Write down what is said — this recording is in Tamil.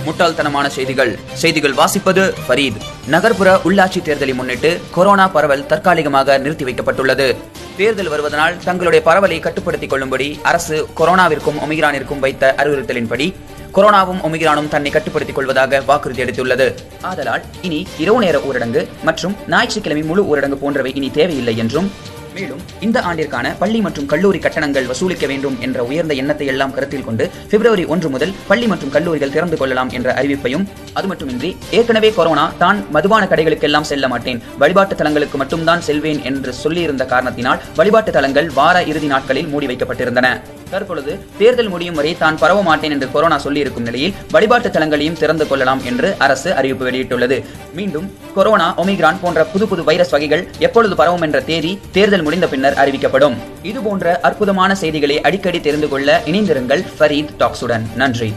முட்டாள்தனமான செய்திகள் வாசிப்பது ஃபரீத். நகர்ப்புற உள்ளாட்சி தேர்தலை முன்னிட்டு கொரோனா பரவல் தற்காலிகமாக நிறுத்தி வைக்கப்பட்டுள்ளது. தேர்தல் வருவதனால் தங்களுடைய பரவலை கட்டுப்படுத்திக் கொள்ளும்படி அரசு கொரோனாவிற்கும் ஒமிக்ரானிற்கும் வைத்த அறிவுறுத்தலின்படி கொரோனாவும் ஒமிக்ரானும் தன்னை கட்டுப்படுத்திக் கொள்வதாக வாக்குறுதி அளித்துள்ளது. ஆதலால் இனி இரவு நேர ஊரடங்கு மற்றும் ஞாயிற்றுக்கிழமை முழு ஊரடங்கு போன்றவை இனி தேவையில்லை என்றும், மேலும் இந்த ஆண்டிற்கான பள்ளி மற்றும் கல்லூரி கட்டணங்கள் வசூலிக்க வேண்டும் என்ற உயர்ந்த எண்ணத்தை எல்லாம் கருத்தில் கொண்டு பிப்ரவரி 1 முதல் பள்ளி மற்றும் கல்லூரிகள் திறந்து கொள்ளலாம் என்ற அறிவிப்பையும், அது மட்டுமின்றி ஏற்கனவே கொரோனா தான் மதுபான கடைகளுக்கெல்லாம் செல்ல மாட்டேன், வழிபாட்டு தலங்களுக்கு மட்டும்தான் செல்வேன் என்று சொல்லியிருந்த காரணத்தினால் வழிபாட்டு தலங்கள் வார இறுதி நாட்களில் மூடி வைக்கப்பட்டிருந்தன. தற்பொழுது தேர்தல் முடியும் வரை தான் பரவ மாட்டேன் என்று கொரோனா சொல்லியிருக்கும் நிலையில் வழிபாட்டு தலங்களையும் திறந்து கொள்ளலாம் என்று அரசு அறிவிப்பு வெளியிட்டுள்ளது. மீண்டும் கொரோனா, ஒமிக்ரான் போன்ற புது வைரஸ் வகைகள் எப்பொழுது பரவும் என்ற தேதி தேர்தல் முடிந்த பின்னர் அறிவிக்கப்படும். இது போன்ற அற்புதமான செய்திகளை அடிக்கடி தெரிந்து கொள்ள இணைந்திருங்கள் ஃபரீத் டாக்ஸுடன். நன்றி.